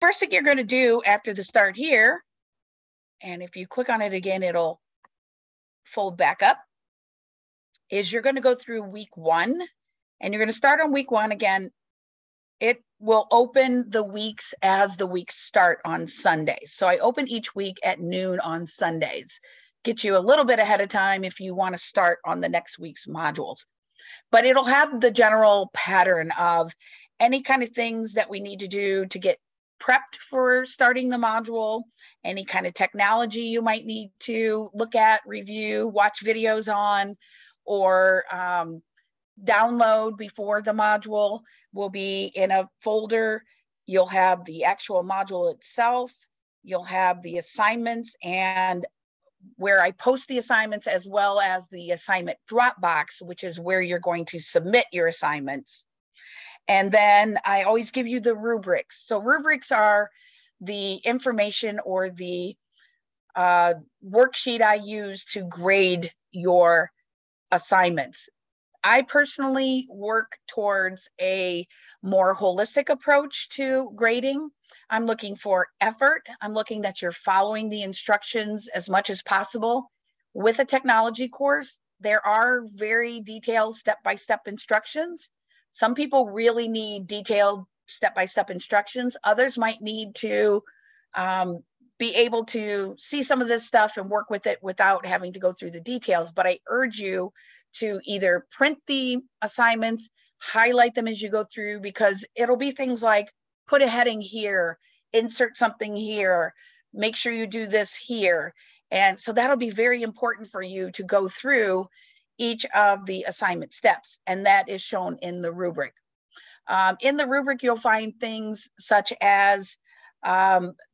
First thing you're going to do after the start here, and if you click on it again, it'll fold back up, is you're going to go through week 1, and you're going to start on week 1 again. It will open the weeks as the weeks start on Sundays. So I open each week at noon on Sundays. Get you a little bit ahead of time if you want to start on the next week's modules. But it'll have the general pattern of any kind of things that we need to do to get prepped for starting the module, any kind of technology you might need to look at, review, watch videos on, or download before the module will be in a folder. You'll have the actual module itself. You'll have the assignments and where I post the assignments, as well as the assignment Dropbox, which is where you're going to submit your assignments. And then I always give you the rubrics. So rubrics are the information or the worksheet I use to grade your assignments. I personally work towards a more holistic approach to grading. I'm looking for effort. I'm looking that you're following the instructions as much as possible. With a technology course, there are very detailed step-by-step instructions. Some people really need detailed step-by-step instructions. Others might need to be able to see some of this stuff and work with it without having to go through the details. But I urge you to either print the assignments, highlight them as you go through, because it'll be things like put a heading here, insert something here, make sure you do this here. And so that'll be very important for you to go through each of the assignment steps, and that is shown in the rubric. In the rubric, you'll find things such as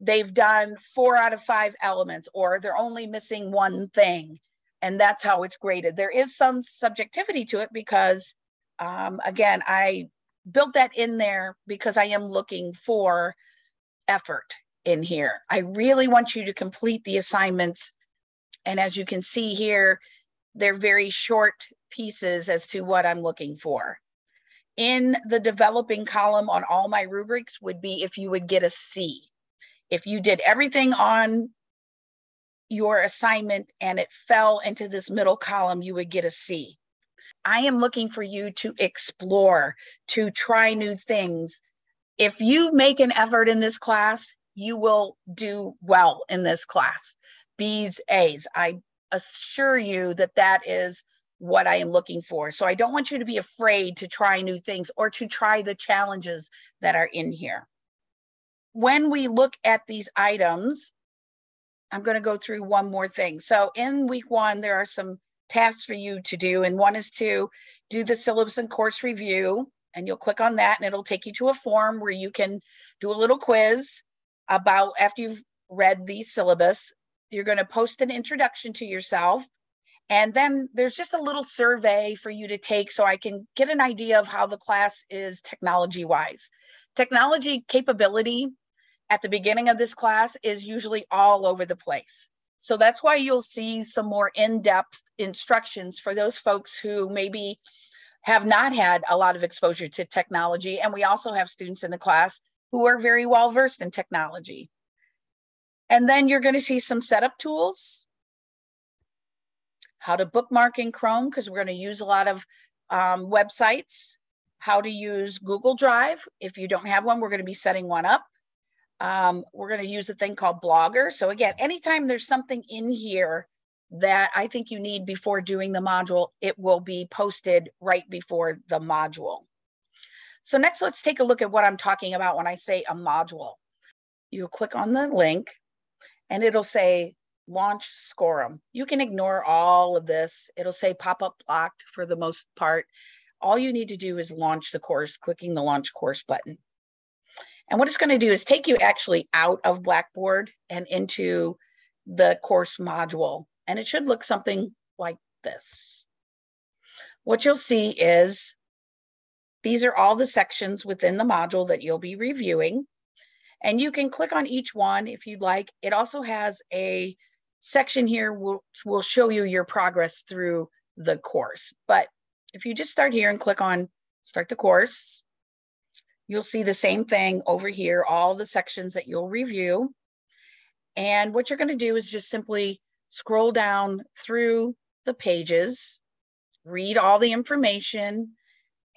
they've done 4 out of 5 elements, or they're only missing one thing. And that's how it's graded. There is some subjectivity to it because, again, I built that in there because I am looking for effort in here. I really want you to complete the assignments. And as you can see here, they're very short pieces as to what I'm looking for. In the developing column on all my rubrics would be if you would get a C. If you did everything on your assignment and it fell into this middle column, you would get a C. I am looking for you to explore, to try new things. If you make an effort in this class, you will do well in this class. B's, A's. I assure you that that is what I am looking for. So I don't want you to be afraid to try new things or to try the challenges that are in here. When we look at these items, I'm going to go through one more thing. So in week 1, there are some tasks for you to do. And one is to do the syllabus and course review. And you'll click on that and it'll take you to a form where you can do a little quiz about, after you've read the syllabus, you're going to post an introduction to yourself. And then there's just a little survey for you to take so I can get an idea of how the class is technology-wise. Technology capability at the beginning of this class is usually all over the place. So that's why you'll see some more in-depth instructions for those folks who maybe have not had a lot of exposure to technology. And we also have students in the class who are very well versed in technology. And then you're going to see some setup tools, how to bookmark in Chrome, because we're going to use a lot of websites, how to use Google Drive. If you don't have one, we're going to be setting one up. We're going to use a thing called Blogger. So again, anytime there's something in here that I think you need before doing the module, it will be posted right before the module. So next, let's take a look at what I'm talking about when I say a module. You'll click on the link and it'll say launch Scorum. You can ignore all of this. It'll say pop-up blocked for the most part. All you need to do is launch the course, clicking the launch course button. And what it's going to do is take you actually out of Blackboard and into the course module. And it should look something like this. What you'll see is these are all the sections within the module that you'll be reviewing. And you can click on each one if you'd like. It also has a section here which will show you your progress through the course. But if you just start here and click on Start the Course, You'll see the same thing over here, all the sections that you'll review. And what you're going to do is just simply scroll down through the pages, read all the information,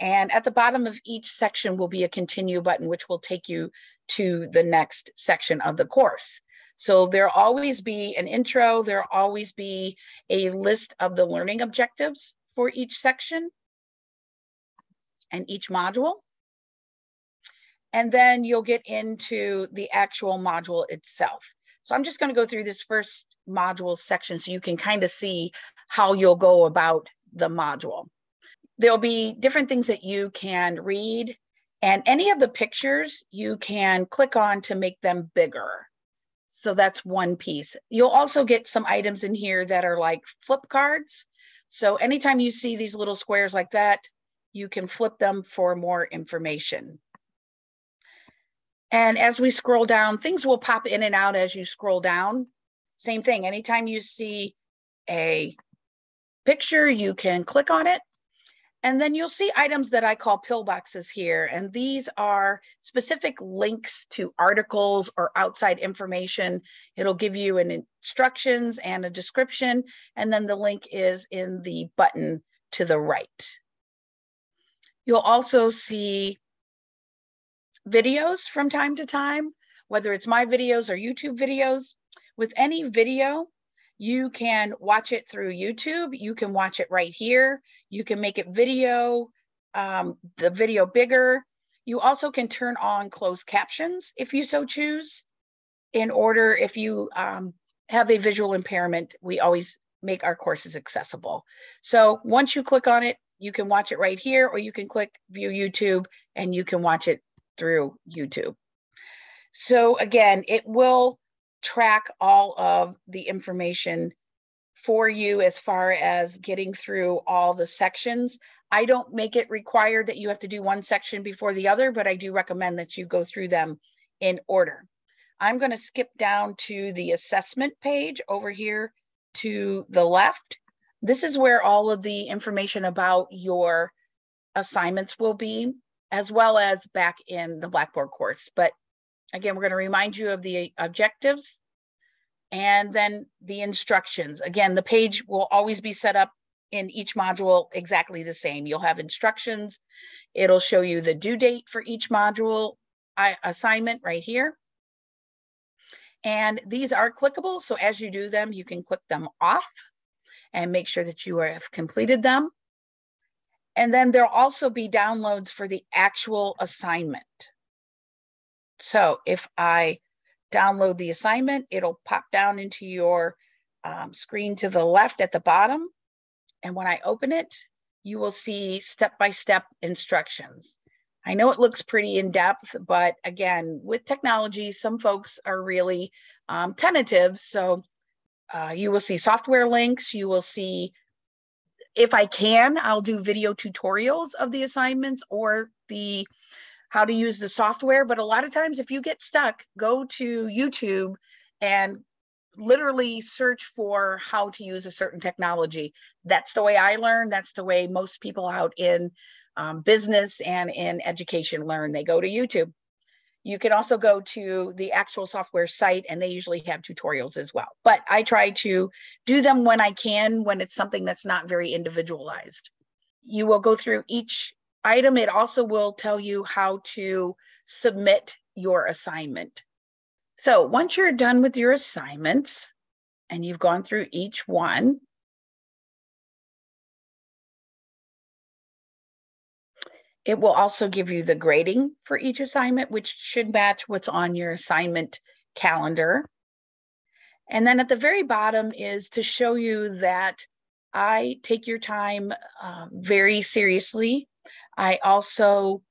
and at the bottom of each section will be a continue button, which will take you to the next section of the course. So there'll always be an intro, there'll always be a list of the learning objectives for each section and each module. And then you'll get into the actual module itself. So I'm just going to go through this first module section so you can kind of see how you'll go about the module. There'll be different things that you can read, and any of the pictures you can click on to make them bigger. So that's one piece. You'll also get some items in here that are like flip cards. So anytime you see these little squares like that, you can flip them for more information. And as we scroll down, things will pop in and out as you scroll down. Same thing, anytime you see a picture, you can click on it. And then you'll see items that I call pillboxes here. And these are specific links to articles or outside information. It'll give you an instructions and a description. And then the link is in the button to the right. You'll also see videos from time to time, whether it's my videos or YouTube videos. With any video, you can watch it through YouTube. You can watch it right here. You can make it video, the video bigger. You also can turn on closed captions if you so choose. In order, if you have a visual impairment, we always make our courses accessible. So once you click on it, you can watch it right here, or you can click view YouTube and you can watch it through YouTube. So again, it will track all of the information for you as far as getting through all the sections. I don't make it required that you have to do one section before the other, but I do recommend that you go through them in order. I'm going to skip down to the assessment page over here to the left. This is where all of the information about your assignments will be, as well as back in the Blackboard course. But again, we're going to remind you of the objectives and then the instructions. Again, the page will always be set up in each module exactly the same. You'll have instructions. It'll show you the due date for each module assignment right here. And these are clickable. So as you do them, you can click them off and make sure that you have completed them. And then there'll also be downloads for the actual assignment. So if I download the assignment, it'll pop down into your screen to the left at the bottom. And when I open it, you will see step-by-step instructions. I know it looks pretty in-depth, but again, with technology, some folks are really tentative. So you will see software links. You will see, if I can, I'll do video tutorials of the assignments or the how to use the software. But a lot of times if you get stuck, go to YouTube and literally search for how to use a certain technology. That's the way I learn. That's the way most people out in business and in education learn. They go to YouTube. You can also go to the actual software site and they usually have tutorials as well. But I try to do them when I can, when it's something that's not very individualized. You will go through each item. It also will tell you how to submit your assignment. So once you're done with your assignments and you've gone through each one, it will also give you the grading for each assignment, which should match what's on your assignment calendar. And then at the very bottom is to show you that I take your time very seriously. I also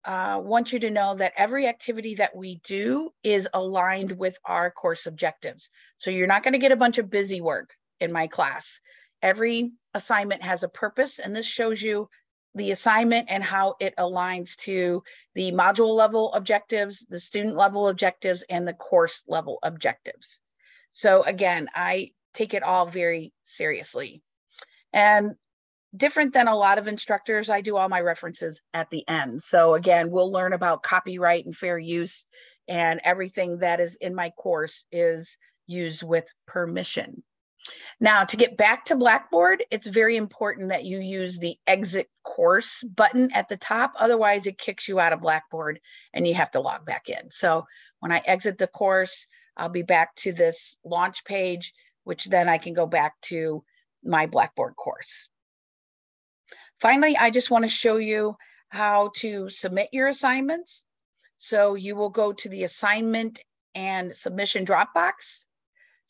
want you to know that every activity that we do is aligned with our course objectives. So you're not going to get a bunch of busy work in my class. Every assignment has a purpose, and this shows you the assignment and how it aligns to the module level objectives, the student level objectives, and the course level objectives. So again, I take it all very seriously. And different than a lot of instructors, I do all my references at the end. So again, we'll learn about copyright and fair use, and everything that is in my course is used with permission. Now, to get back to Blackboard, it's very important that you use the exit course button at the top. Otherwise, it kicks you out of Blackboard and you have to log back in. So when I exit the course, I'll be back to this launch page, which then I can go back to my Blackboard course. Finally, I just want to show you how to submit your assignments. So you will go to the assignment and submission Dropbox.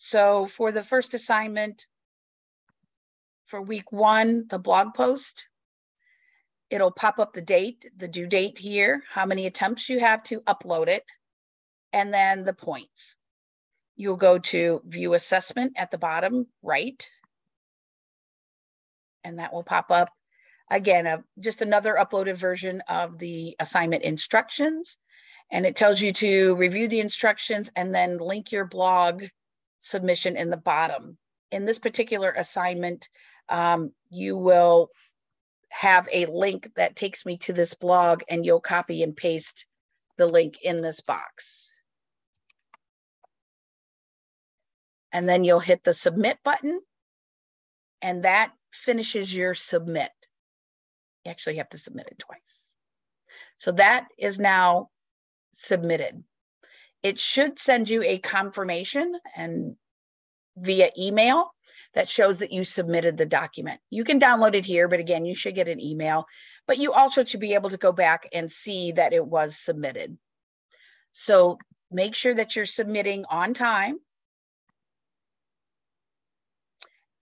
So for the first assignment for week 1, the blog post, it'll pop up the date, the due date here, how many attempts you have to upload it, and then the points. You'll go to view assessment at the bottom right, and that will pop up. Again, just another uploaded version of the assignment instructions, and it tells you to review the instructions and then link your blog submission in the bottom. In this particular assignment, you will have a link that takes me to this blog, and you'll copy and paste the link in this box. And then you'll hit the submit button, and that finishes your submit. You actually have to submit it twice. So that is now submitted. It should send you a confirmation and via email that shows that you submitted the document. You can download it here, but again, you should get an email, but you also should be able to go back and see that it was submitted. So make sure that you're submitting on time.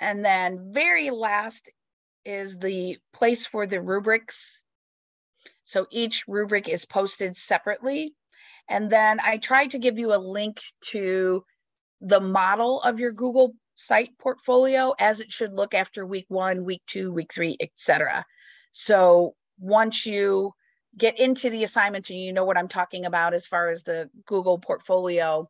And then very last is the place for the rubrics. So each rubric is posted separately. And then I tried to give you a link to the model of your Google site portfolio as it should look after week 1, week 2, week 3, etc. So once you get into the assignment and you know what I'm talking about as far as the Google portfolio,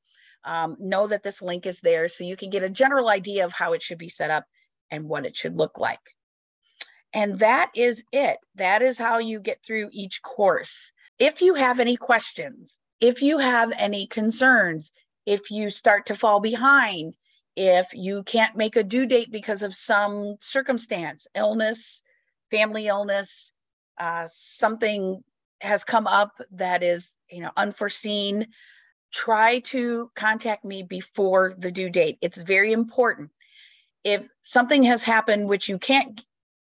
know that this link is there so you can get a general idea of how it should be set up and what it should look like. And that is it. That is how you get through each course. If you have any questions, if you have any concerns, if you start to fall behind, if you can't make a due date because of some circumstance, illness, family illness, something has come up that is, unforeseen, try to contact me before the due date. It's very important. If something has happened which you can't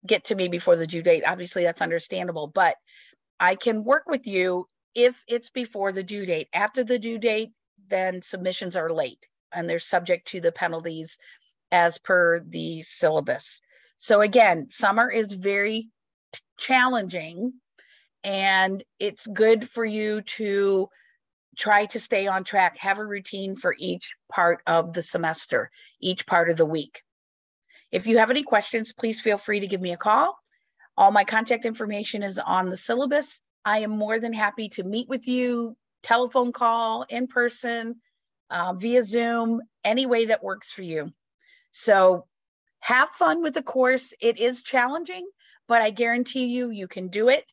get to me before the due date, obviously that's understandable, but I can work with you if it's before the due date. After the due date, then submissions are late and they're subject to the penalties as per the syllabus. So again, summer is very challenging, and it's good for you to try to stay on track, have a routine for each part of the semester, each part of the week. If you have any questions, please feel free to give me a call. All my contact information is on the syllabus. I am more than happy to meet with you, telephone call, in person, via Zoom, any way that works for you. So have fun with the course. It is challenging, but I guarantee you, you can do it.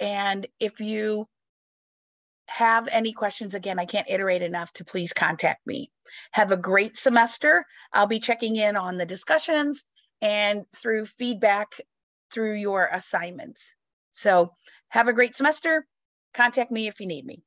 And if you have any questions, again, I can't iterate enough to please contact me. Have a great semester. I'll be checking in on the discussions and through feedback through your assignments. So have a great semester. Contact me if you need me.